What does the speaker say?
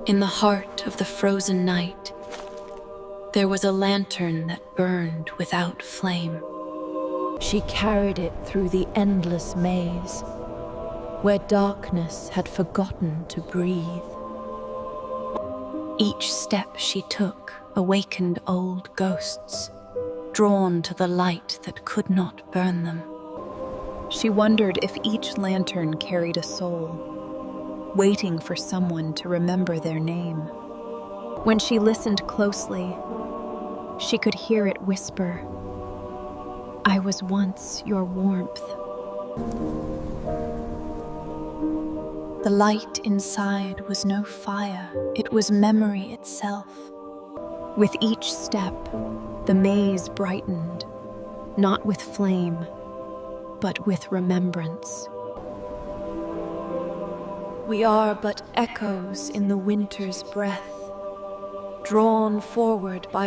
In the heart of the frozen night, there was a lantern that burned without flame. She carried it through the endless maze, where darkness had forgotten to breathe. Each step she took awakened old ghosts, drawn to the light that could not burn them. She wondered if each lantern carried a soul, waiting for someone to remember their name. When she listened closely, she could hear it whisper, "I was once your warmth." The light inside was no fire, it was memory itself. With each step, the maze brightened, not with flame, but with remembrance. We are but echoes in the winter's breath, drawn forward by a